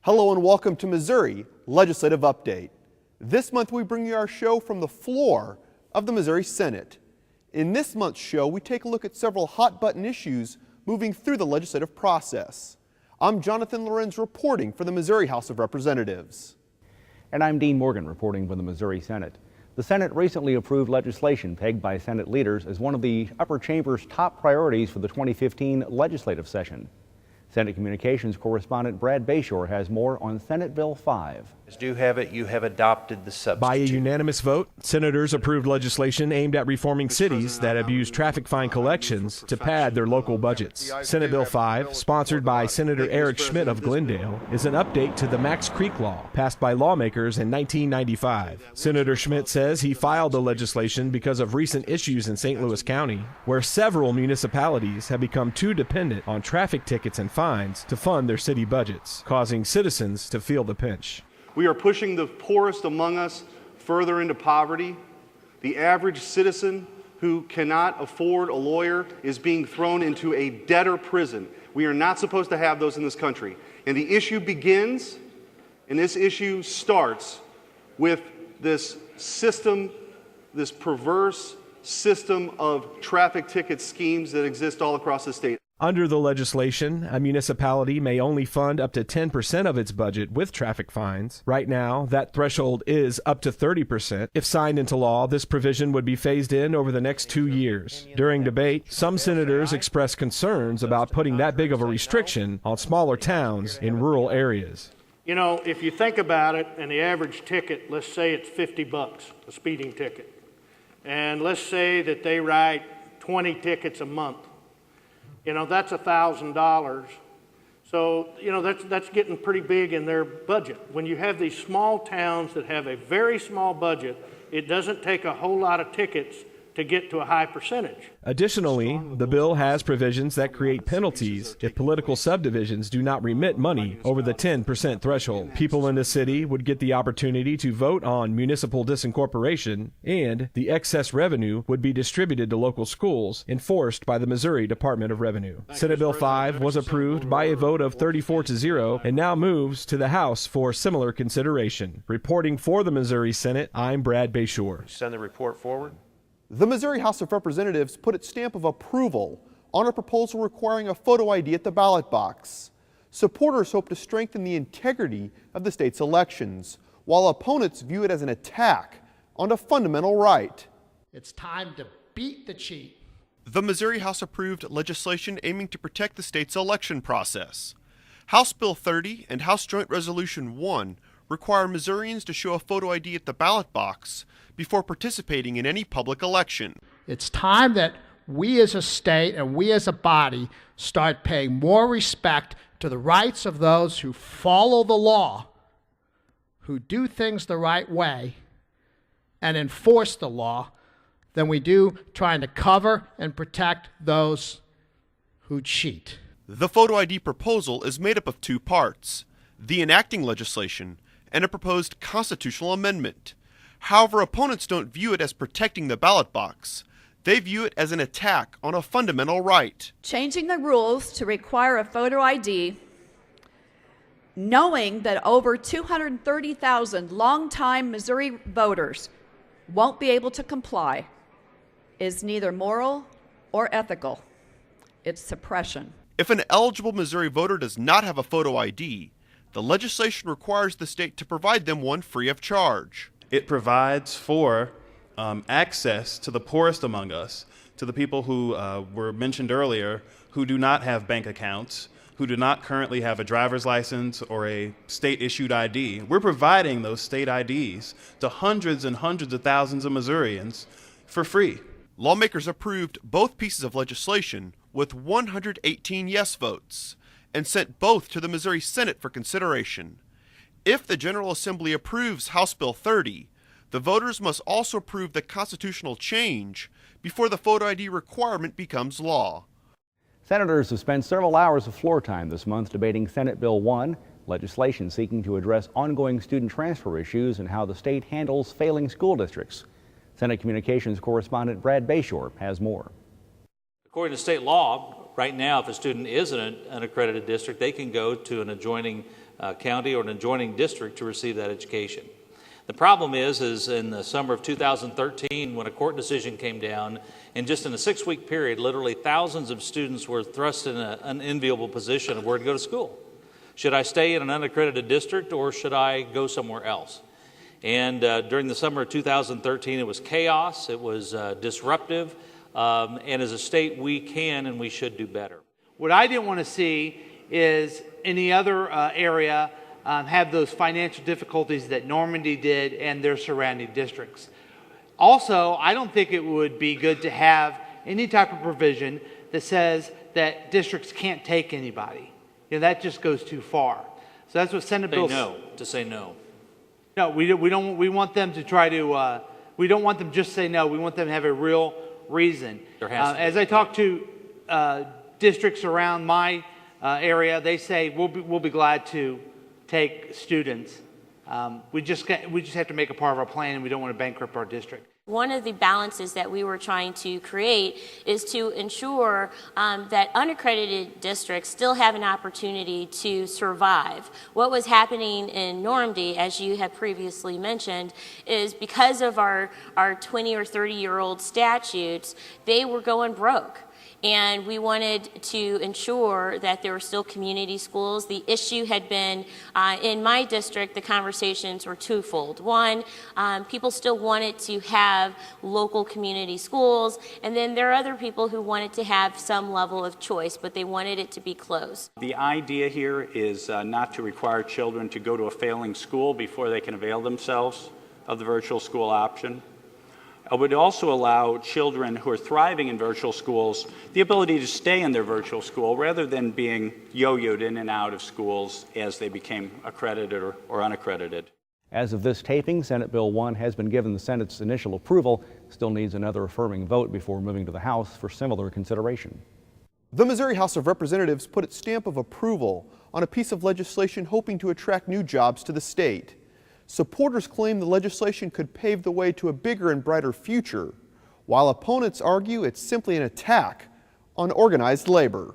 Hello and welcome to Missouri Legislative Update. This month we bring you our show from the floor of the Missouri Senate. In this month's show, we take a look at several hot-button issues moving through the legislative process. I'm Jonathan Lorenz reporting for the Missouri House of Representatives. And I'm Dean Morgan reporting for the Missouri Senate. The Senate recently approved legislation pegged by Senate leaders as one of the upper chamber's top priorities for the 2015 legislative session. Senate Communications correspondent Brad Bayshore has more on Senate Bill 5. Do have it, you have adopted the substitute. By a unanimous vote, senators approved legislation aimed at reforming cities that abuse traffic fine collections to pad their local budgets. Senate Bill 5, sponsored by Senator Eric Schmidt of Glendale, is an update to the Max Creek Law, passed by lawmakers in 1995. Senator Schmidt says he filed the legislation because of recent issues in St. Louis County, where several municipalities have become too dependent on traffic tickets and fines to fund their city budgets, causing citizens to feel the pinch. We are pushing the poorest among us further into poverty. The average citizen who cannot afford a lawyer is being thrown into a debtor prison. We are not supposed to have those in this country. And the issue begins, and this issue starts with this system, this perverse system of traffic ticket schemes that exist all across the state. Under the legislation, a municipality may only fund up to 10% of its budget with traffic fines. Right now, that threshold is up to 30%. If signed into law, this provision would be phased in over the next 2 years. During debate, some senators expressed concerns about putting that big of a restriction on smaller towns in rural areas. You know, if you think about it, and the average ticket, let's say it's $50, a speeding ticket. And let's say that they write 20 tickets a month. You know, that's $1,000. So, you know, that's getting pretty big in their budget. When you have these small towns that have a very small budget, it doesn't take a whole lot of tickets to get to a high percentage. Additionally, the bill has provisions that create penalties if political subdivisions do not remit money over the 10% threshold. People in the city would get the opportunity to vote on municipal disincorporation, and the excess revenue would be distributed to local schools enforced by the Missouri Department of Revenue. Senate Bill 5 was approved by a vote of 34-0 and now moves to the House for similar consideration. Reporting for the Missouri Senate, I'm Brad Bayshore. Send the report forward. The Missouri House of Representatives put its stamp of approval on a proposal requiring a photo ID at the ballot box. Supporters hope to strengthen the integrity of the state's elections, while opponents view it as an attack on a fundamental right. It's time to beat the cheat. The Missouri House approved legislation aiming to protect the state's election process. House Bill 30 and House Joint Resolution 1 require Missourians to show a photo ID at the ballot box before participating in any public election. It's time that we as a state and we as a body start paying more respect to the rights of those who follow the law, who do things the right way, and enforce the law than we do trying to cover and protect those who cheat. The photo ID proposal is made up of two parts: the enacting legislation and a proposed constitutional amendment. However, opponents don't view it as protecting the ballot box. They view it as an attack on a fundamental right. Changing the rules to require a photo ID, knowing that over 230,000 longtime Missouri voters won't be able to comply, is neither moral or ethical. It's suppression. If an eligible Missouri voter does not have a photo ID, the legislation requires the state to provide them one free of charge. It provides for access to the poorest among us, to the people who were mentioned earlier, who do not have bank accounts, who do not currently have a driver's license or a state-issued ID. We're providing those state IDs to hundreds and hundreds of thousands of Missourians for free. Lawmakers approved both pieces of legislation with 118 yes votes and sent both to the Missouri Senate for consideration. If the General Assembly approves House Bill 30, the voters must also approve the constitutional change before the photo ID requirement becomes law. Senators have spent several hours of floor time this month debating Senate Bill 1, legislation seeking to address ongoing student transfer issues and how the state handles failing school districts. Senate Communications correspondent Brad Bayshore has more. According to state law, right now, if a student is in an accredited district, they can go to an adjoining county or an adjoining district to receive that education. The problem is in the summer of 2013, when a court decision came down, and just in a 6-week period, literally thousands of students were thrust in an unenviable position of where to go to school. Should I stay in an unaccredited district or should I go somewhere else? And during the summer of 2013, it was chaos, it was disruptive, and as a state, we can and we should do better. What I didn't want to see is any other area have those financial difficulties that Normandy did and their surrounding districts. Also, I don't think it would be good to have any type of provision that says that districts can't take anybody. That just goes too far. So that's what Senate Bill... Say no. No, we don't. We want them to try to... we don't want them just to say no. We want them to have a real reason. There has to be. As I talk to districts around my area, they say we'll be glad to take students. We just have to make a part of our plan, and we don't want to bankrupt our district. One of the balances that we were trying to create is to ensure that unaccredited districts still have an opportunity to survive. What was happening in Normandy, as you have previously mentioned, is because of our 20 or 30-year-old statutes, they were going broke. And we wanted to ensure that there were still community schools. The issue had been, in my district, the conversations were twofold. One, people still wanted to have local community schools, and then there are other people who wanted to have some level of choice, but they wanted it to be close. The idea here is not to require children to go to a failing school before they can avail themselves of the virtual school option. It would also allow children who are thriving in virtual schools the ability to stay in their virtual school rather than being yo-yoed in and out of schools as they became accredited or unaccredited. As of this taping, Senate Bill 1 has been given the Senate's initial approval, still needs another affirming vote before moving to the House for similar consideration. The Missouri House of Representatives put its stamp of approval on a piece of legislation hoping to attract new jobs to the state. Supporters claim the legislation could pave the way to a bigger and brighter future, while opponents argue it's simply an attack on organized labor.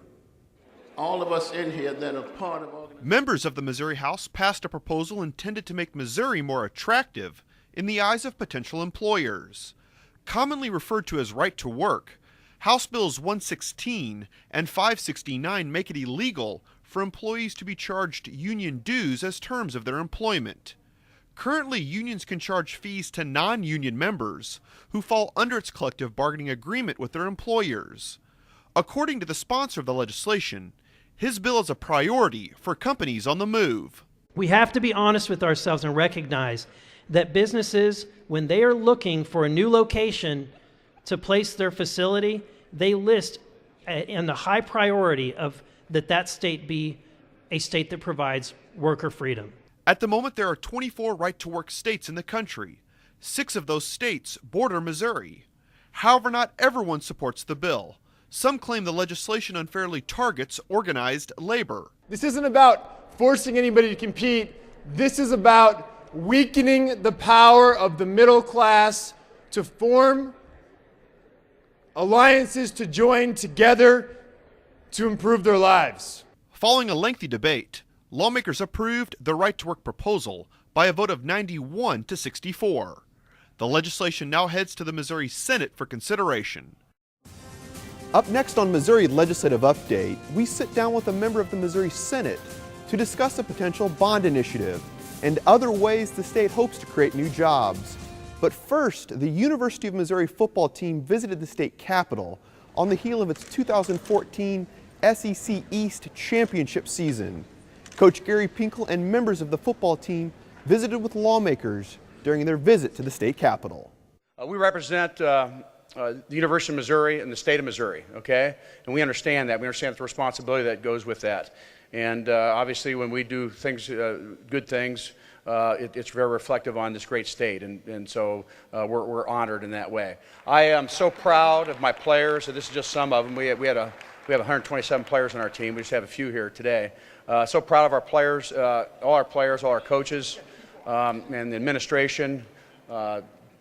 All of us in here that are part of organized... Members of the Missouri House passed a proposal intended to make Missouri more attractive in the eyes of potential employers. Commonly referred to as right to work, House Bills 116 and 569 make it illegal for employees to be charged union dues as terms of their employment. Currently, unions can charge fees to non-union members who fall under its collective bargaining agreement with their employers. According to the sponsor of the legislation, his bill is a priority for companies on the move. We have to be honest with ourselves and recognize that businesses, when they are looking for a new location to place their facility, they list in the high priority of that state be a state that provides worker freedom. At the moment, there are 24 right-to-work states in the country. 6 of those states border Missouri. However, not everyone supports the bill. Some claim the legislation unfairly targets organized labor. This isn't about forcing anybody to compete. This is about weakening the power of the middle class to form alliances to join together to improve their lives. Following a lengthy debate, lawmakers approved the right-to-work proposal by a vote of 91 to 64. The legislation now heads to the Missouri Senate for consideration. Up next on Missouri Legislative Update, we sit down with a member of the Missouri Senate to discuss a potential bond initiative and other ways the state hopes to create new jobs. But first, the University of Missouri football team visited the state capitol on the heel of its 2014 SEC East championship season. Coach Gary Pinkel and members of the football team visited with lawmakers during their visit to the state capitol. We represent the University of Missouri and the state of Missouri, okay? And we understand that. We understand the responsibility that goes with that. And obviously when we do things, good things, it's very reflective on this great state. And so we're honored in that way. I am so proud of my players, and this is just some of them. We have 127 players on our team. We just have a few here today. So proud of our players, all our coaches, and the administration,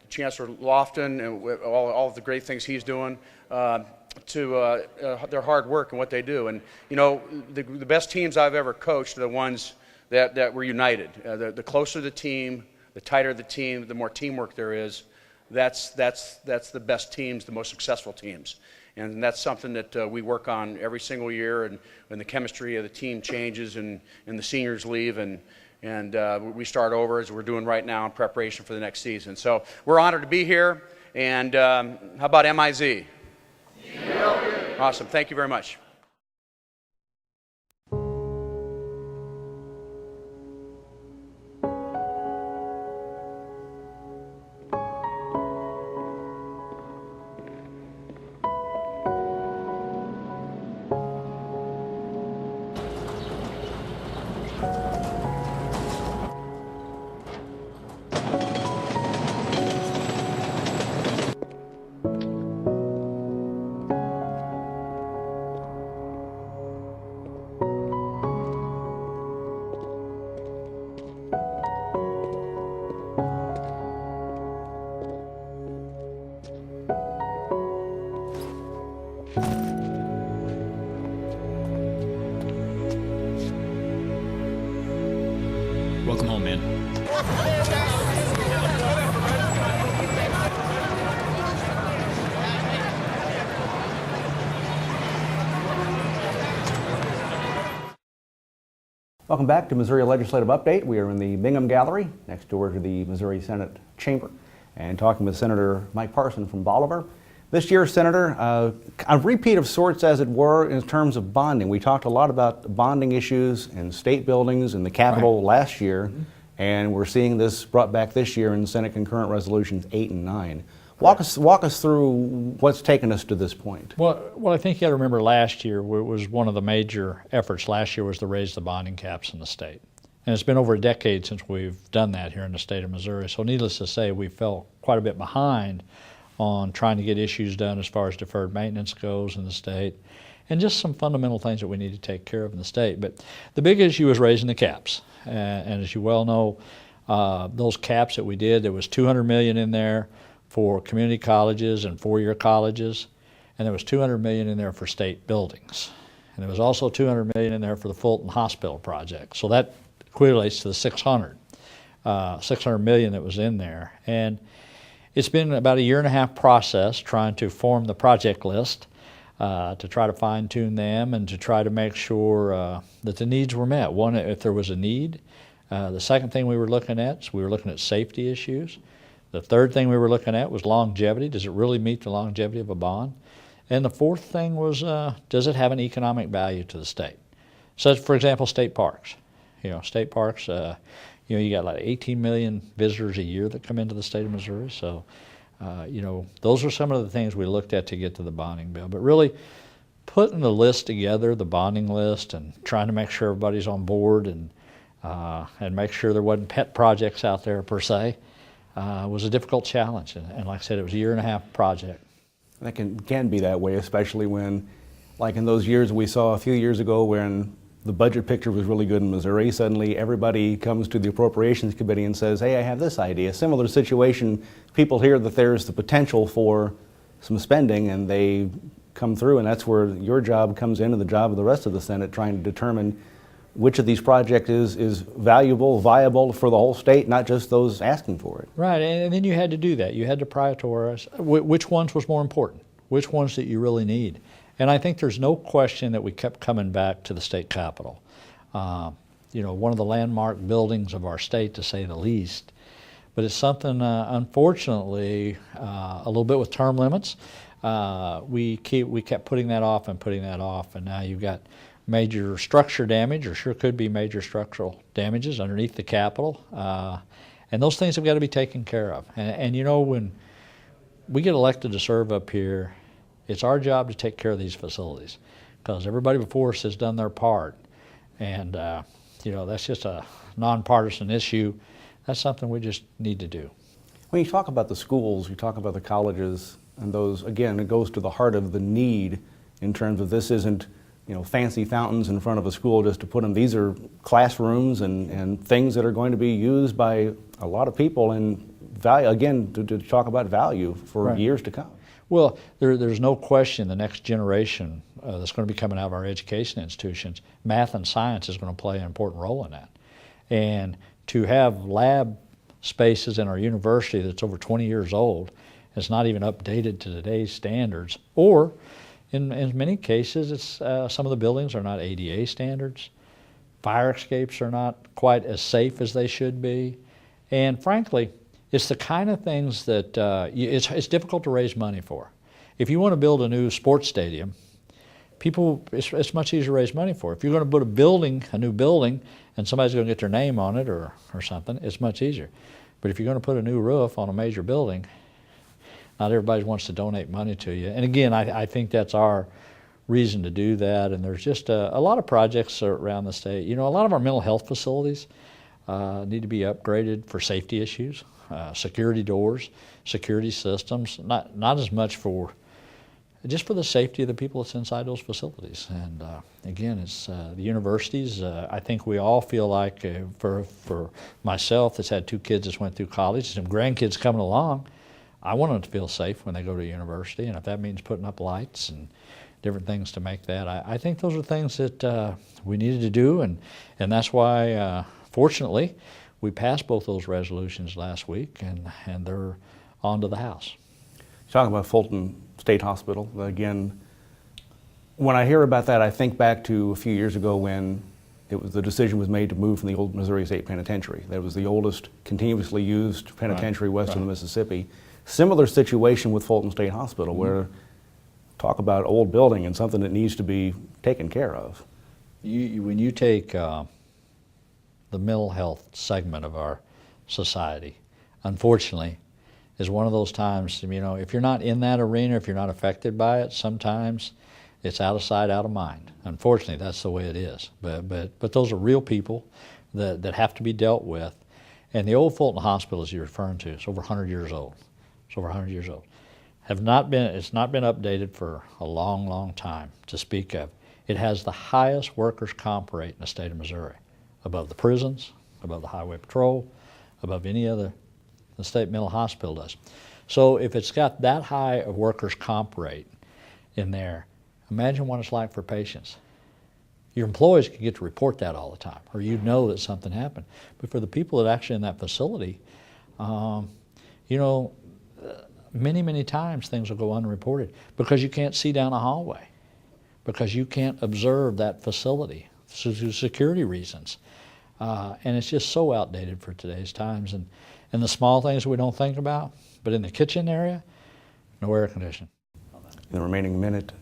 Chancellor Lofton, and all of the great things he's doing, to their hard work and what they do. And you know, the best teams I've ever coached are the ones that we're united. The closer the team, the tighter the team, the more teamwork there is. That's the best teams, the most successful teams. And that's something that we work on every single year, and when the chemistry of the team changes and the seniors leave and we start over, as we're doing right now in preparation for the next season. So we're honored to be here. And how about MIZ? Awesome. Thank you very much. Welcome home, man. Welcome back to Missouri Legislative Update. We are in the Bingham Gallery next door to the Missouri Senate Chamber and talking with Senator Mike Parson from Bolivar. This year, Senator, a repeat of sorts, as it were, in terms of bonding. We talked a lot about bonding issues in state buildings and the Capitol last year, and we're seeing this brought back this year in Senate Concurrent Resolutions 8 and 9. Walk us through what's taken us to this point. Well, I think you got to remember last year was one of the major efforts last year was to raise the bonding caps in the state. And it's been over a decade since we've done that here in the state of Missouri. So needless to say, we fell quite a bit behind on trying to get issues done as far as deferred maintenance goes in the state, and just some fundamental things that we need to take care of in the state. But the big issue is raising the caps. And as you well know, those caps that we did, there was $200 million in there for community colleges and four-year colleges, and there was $200 million in there for state buildings. And there was also $200 million in there for the Fulton Hospital project. So that equates to the $600 million that was in there. And it's been about a year-and-a-half process trying to form the project list, to try to fine-tune them and to try to make sure that the needs were met. One, if there was a need. The second thing we were looking at is we were looking at safety issues. The third thing we were looking at was longevity. Does it really meet the longevity of a bond? And the fourth thing was, does it have an economic value to the state? So, for example, state parks. State parks, you got like 18 million visitors a year that come into the state of Missouri. So, those are some of the things we looked at to get to the bonding bill. But really, putting the list together, the bonding list, and trying to make sure everybody's on board and make sure there wasn't pet projects out there per se, was a difficult challenge. And like I said, it was a year-and-a-half project. That can be that way, especially when, like in those years we saw a few years ago when the budget picture was really good in Missouri, suddenly everybody comes to the Appropriations Committee and says, hey, I have this idea. Similar situation, people hear that there's the potential for some spending and they come through, and that's where your job comes in and the job of the rest of the Senate, trying to determine which of these projects is valuable, viable for the whole state, not just those asking for it. Right, and then you had to do that. You had to prioritize which ones was more important, which ones that you really need. And I think there's no question that we kept coming back to the state capitol. One of the landmark buildings of our state, to say the least. But it's something, unfortunately, a little bit with term limits. We kept putting that off, and now you've got major structure damage, or sure could be major structural damages underneath the Capitol. And those things have got to be taken care of. And when we get elected to serve up here, it's our job to take care of these facilities, because everybody before us has done their part. And, that's just a nonpartisan issue. That's something we just need to do. When you talk about the schools, you talk about the colleges, and those, again, it goes to the heart of the need in terms of this isn't fancy fountains in front of a school just to put them. These are classrooms and things that are going to be used by a lot of people, and value, again, to talk about value for years to come. Well, there's no question the next generation that's going to be coming out of our education institutions, math and science is going to play an important role in that. And to have lab spaces in our university that's over 20 years old, it's not even updated to today's standards, or in many cases, it's some of the buildings are not ADA standards. Fire escapes are not quite as safe as they should be. And frankly, it's the kind of things that it's difficult to raise money for. If you want to build a new sports stadium, it's much easier to raise money for. If you're going to put a new building, and somebody's going to get their name on it or something, it's much easier. But if you're going to put a new roof on a major building, not everybody wants to donate money to you. And again, I think that's our reason to do that. And there's just a lot of projects around the state. You know, a lot of our mental health facilities need to be upgraded for safety issues, security doors, security systems, not as much just for the safety of the people that's inside those facilities. And again, it's the universities. I think we all feel like, for myself that's had 2 kids that went through college, some grandkids coming along, I want them to feel safe when they go to university. And if that means putting up lights and different things to make that, I think those are things that we needed to do. And that's why, fortunately, we passed both those resolutions last week, and they're on to the House. Talking about Fulton State Hospital, again, when I hear about that, I think back to a few years ago when the decision was made to move from the old Missouri State Penitentiary. That was the oldest continuously used penitentiary west of the Mississippi. Similar situation with Fulton State Hospital, where talk about old building and something that needs to be taken care of. When you take the mental health segment of our society, unfortunately, is one of those times, you know, if you're not in that arena, if you're not affected by it, sometimes it's out of sight, out of mind. Unfortunately, that's the way it is. But those are real people that have to be dealt with. And the old Fulton Hospital, as you're referring to, is over 100 years old. It's over 100 years old. It's not been updated for a long, long time to speak of. It has the highest workers' comp rate in the state of Missouri, above the prisons, above the highway patrol, above any other the state mental hospital does. So if it's got that high of workers' comp rate in there, imagine what it's like for patients. Your employees can get to report that all the time, or you know that something happened. But for the people that are actually in that facility, you know, many, many times things will go unreported because you can't see down a hallway, because you can't observe that facility due to security reasons. And it's just so outdated for today's times. And the small things we don't think about, but in the kitchen area, no air conditioning. In the remaining minute,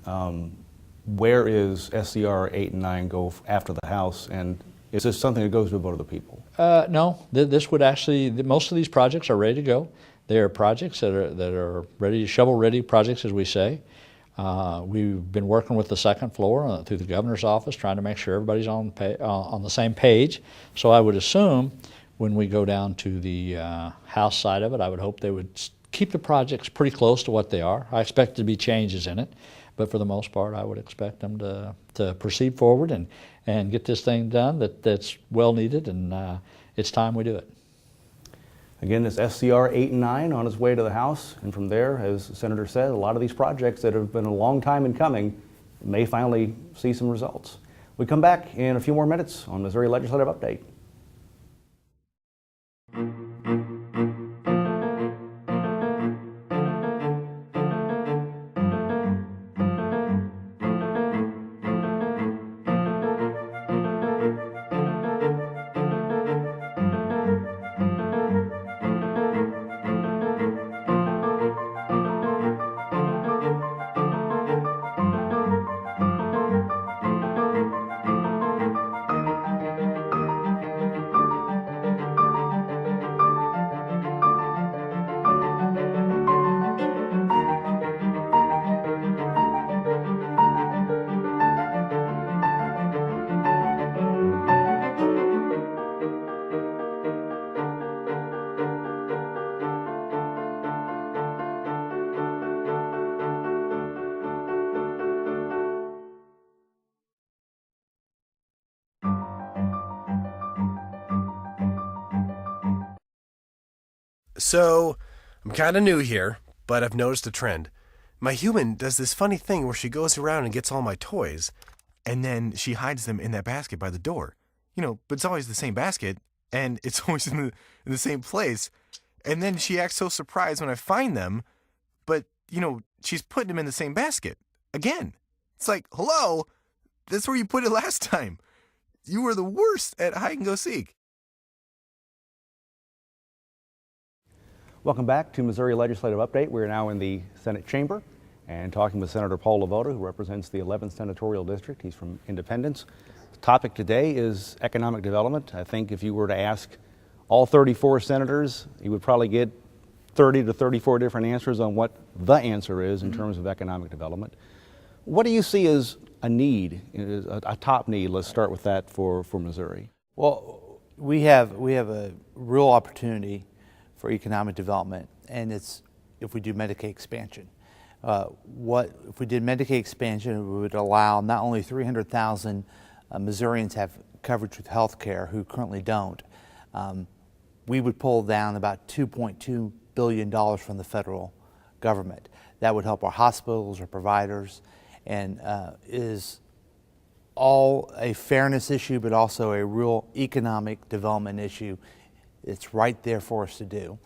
where is SCR 8 and 9 go after the House, and is this something that goes to a vote of the people? No, this would actually, most of these projects are ready to go. They are projects that are ready, shovel-ready projects, as we say. We've been working with the second floor through the governor's office, trying to make sure everybody's on the same page. So I would assume when we go down to the House side of it, I would hope they would keep the projects pretty close to what they are. I expect there to be changes in it, but for the most part, I would expect them to proceed forward and get this thing done that's well needed, and it's time we do it. Again, this SCR 8 and 9 on its way to the House, and from there, as the Senator said, a lot of these projects that have been a long time in coming may finally see some results. We come back in a few more minutes on Missouri Legislative Update. So, I'm kind of new here, but I've noticed a trend. My human does this funny thing where she goes around and gets all my toys, and then she hides them in that basket by the door. You know, but it's always the same basket, and it's always in the same place. And then she acts so surprised when I find them, but, she's putting them in the same basket. Again. It's like, hello, that's where you put it last time. You were the worst at hide and go seek. Welcome back to Missouri Legislative Update. We're now in the Senate chamber and talking with Senator Paul LeVota, who represents the 11th Senatorial District. He's from Independence. The topic today is economic development. I think if you were to ask all 34 senators, you would probably get 30 to 34 different answers on what the answer is in terms of economic development. What do you see as a need, a top need? Let's start with that for Missouri. Well, we have a real opportunity for economic development, and it's if we do Medicaid expansion. If we did Medicaid expansion, it would allow not only 300,000 Missourians have coverage with health care who currently don't. We would pull down about $2.2 billion from the federal government. That would help our hospitals, our providers, and is all a fairness issue, but also a real economic development issue. It's right there for us to do.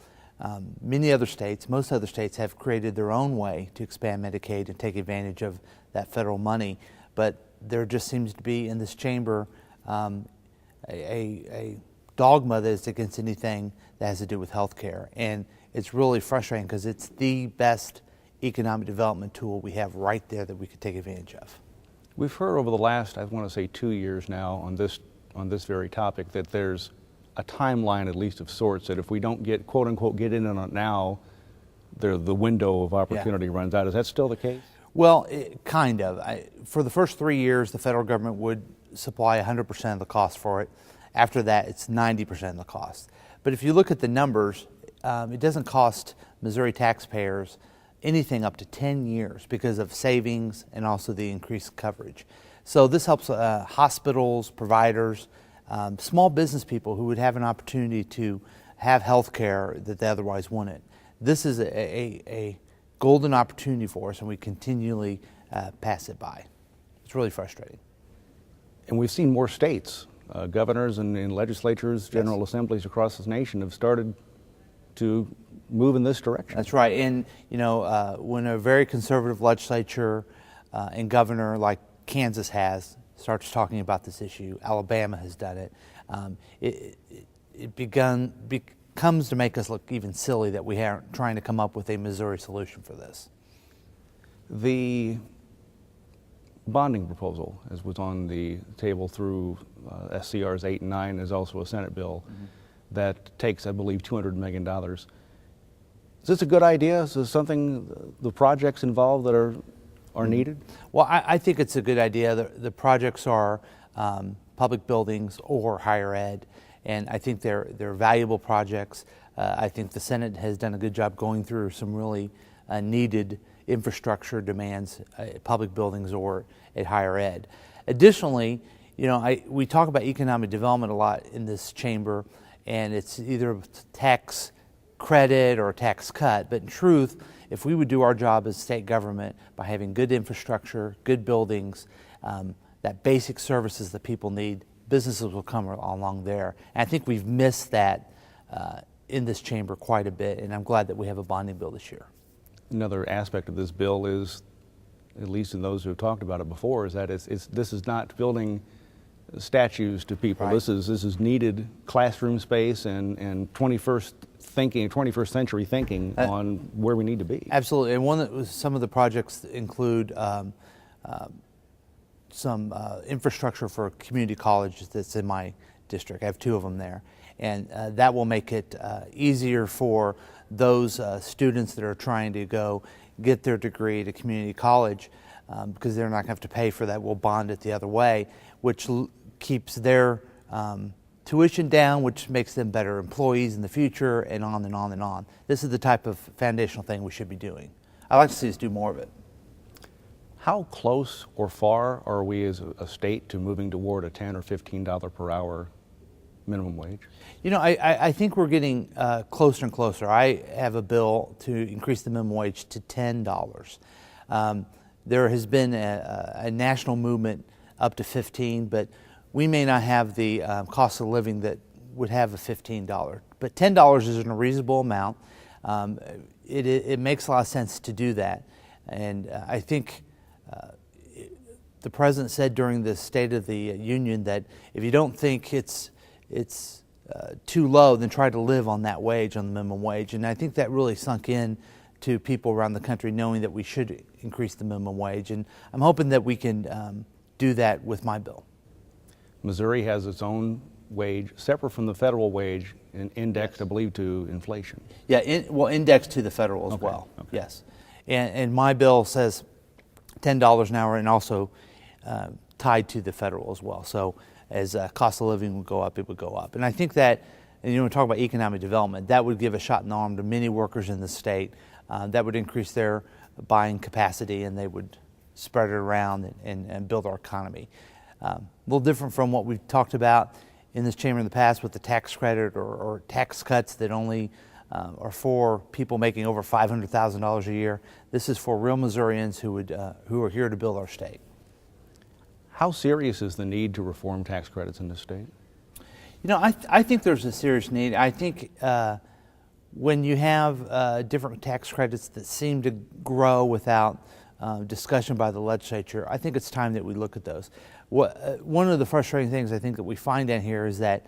Most other states have created their own way to expand Medicaid and take advantage of that federal money, but there just seems to be in this chamber a dogma that is against anything that has to do with health care. And it's really frustrating because it's the best economic development tool we have right there that we could take advantage of. We've heard over the last, I want to say 2 years now on this very topic that there's a timeline at least of sorts that if we don't get, quote unquote, get in on it now, the window of opportunity runs out. Is that still the case? Well, kind of. For the first 3 years, the federal government would supply 100% of the cost for it. After that, it's 90% of the cost. But if you look at the numbers, it doesn't cost Missouri taxpayers anything up to 10 years because of savings and also the increased coverage. So this helps hospitals, providers, small business people who would have an opportunity to have health care that they otherwise wouldn't. This is a golden opportunity for us, and we continually pass it by. It's really frustrating. And we've seen more states, governors and legislatures, general assemblies across this nation have started to move in this direction. That's right. And, when a very conservative legislature and governor like Kansas has starts talking about this issue, Alabama has done it, it becomes to make us look even silly that we aren't trying to come up with a Missouri solution for this. The bonding proposal, as was on the table through SCRs 8 and 9, is also a Senate bill that takes, I believe, $200 million. Is this a good idea? Is this something, the projects involved that are needed? Well, I think it's a good idea. The projects are public buildings or higher ed, and I think they're valuable projects. I think the Senate has done a good job going through some really needed infrastructure demands, public buildings or at higher ed. Additionally, we talk about economic development a lot in this chamber, and it's either a tax credit or a tax cut, but in truth, if we would do our job as state government by having good infrastructure, good buildings, that basic services that people need, businesses will come along there. And I think we've missed that in this chamber quite a bit, and I'm glad that we have a bonding bill this year. Another aspect of this bill is, at least in those who have talked about it before, is that this is not building statues to people. Right. This is needed classroom space and 21st century thinking on where we need to be. Absolutely, and some of the projects include some infrastructure for community colleges that's in my district. I have 2 of them there, and that will make it easier for those students that are trying to go get their degree at a community college because they're not going to have to pay for that. We'll bond it the other way, which keeps their tuition down, which makes them better employees in the future, and on and on and on. This is the type of foundational thing we should be doing. I'd like to see us do more of it. How close or far are we as a state to moving toward a $10 or $15 per hour minimum wage? I think we're getting closer and closer. I have a bill to increase the minimum wage to $10. There has been a national movement up to 15, but we may not have the cost of living that would have a $15. But $10 isn't a reasonable amount. It makes a lot of sense to do that. And I think the President said during the State of the Union that if you don't think it's too low, then try to live on that wage, on the minimum wage. And I think that really sunk in to people around the country, knowing that we should increase the minimum wage. And I'm hoping that we can do that with my bill. Missouri has its own wage, separate from the federal wage, and indexed, I believe, to inflation. Yeah, indexed to the federal as well. Okay. Yes. And my bill says $10 an hour, and also tied to the federal as well. So as cost of living would go up, it would go up. And I think that, and we talk about economic development, that would give a shot in the arm to many workers in the state. That would increase their buying capacity, and they would spread it around and build our economy. A little different from what we've talked about in this chamber in the past with the tax credit or tax cuts that only are for people making over $500,000 a year. This is for real Missourians who are here to build our state. How serious is the need to reform tax credits in this state? You know, I think there's a serious need. I think when you have different tax credits that seem to grow without discussion by the legislature, I think it's time that we look at those. One of the frustrating things I think that we find down here is that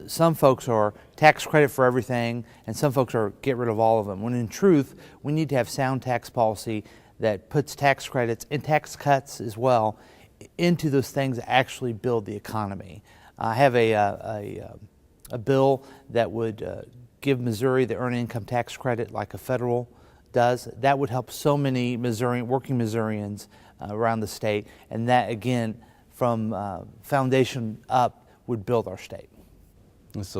some folks are tax credit for everything, and some folks are get rid of all of them, when in truth, we need to have sound tax policy that puts tax credits and tax cuts as well into those things that actually build the economy. I have a bill that would give Missouri the earned income tax credit like a federal does. That would help so many working Missourians around the state, and that again, from foundation up, would build our state. It's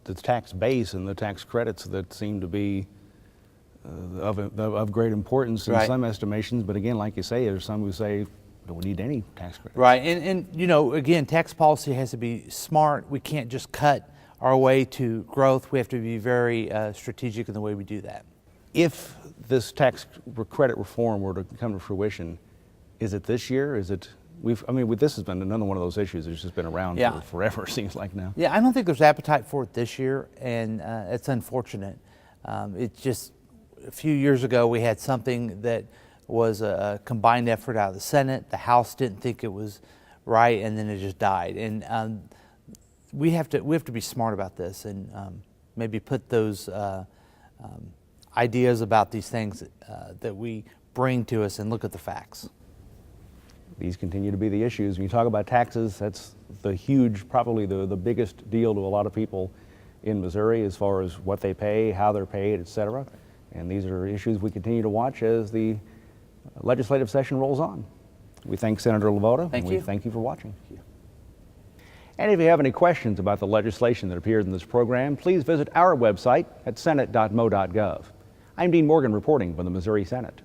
the tax base and the tax credits that seem to be of great importance in some estimations, but again, like you say, there's some who say, don't we need any tax credits? Right, and you know, again, tax policy has to be smart. We can't just cut our way to growth. We have to be very strategic in the way we do that. If this tax credit reform were to come to fruition, is it this year? Is it? This has been another one of those issues that's just been around for forever, it seems like now. Yeah, I don't think there's appetite for it this year, and it's unfortunate. It's just a few years ago we had something that was a combined effort out of the Senate. The House didn't think it was right, and then it just died. And we have to be smart about this, and maybe put those ideas about these things that we bring to us and look at the facts. These continue to be the issues. When you talk about taxes, that's the huge, probably the biggest deal to a lot of people in Missouri as far as what they pay, how they're paid, et cetera. And these are issues we continue to watch as the legislative session rolls on. We thank Senator LeVota. Thank you. We thank you for watching. And if you have any questions about the legislation that appears in this program, please visit our website at senate.mo.gov. I'm Dean Morgan reporting from the Missouri Senate.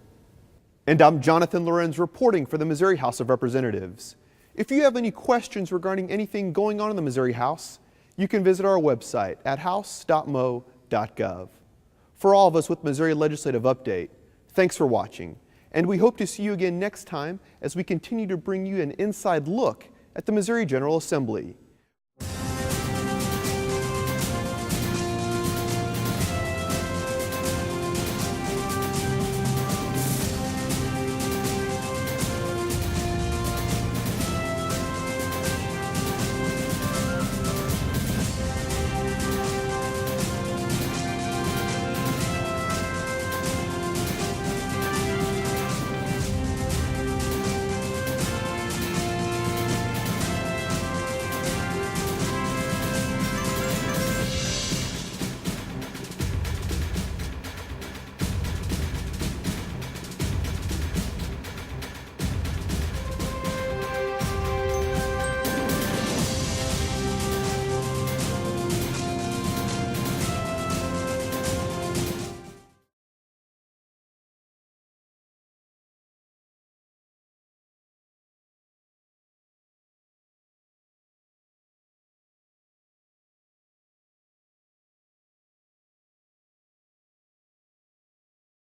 And I'm Jonathan Lorenz reporting for the Missouri House of Representatives. If you have any questions regarding anything going on in the Missouri House, you can visit our website at house.mo.gov. For all of us with Missouri Legislative Update, thanks for watching, and we hope to see you again next time as we continue to bring you an inside look at the Missouri General Assembly.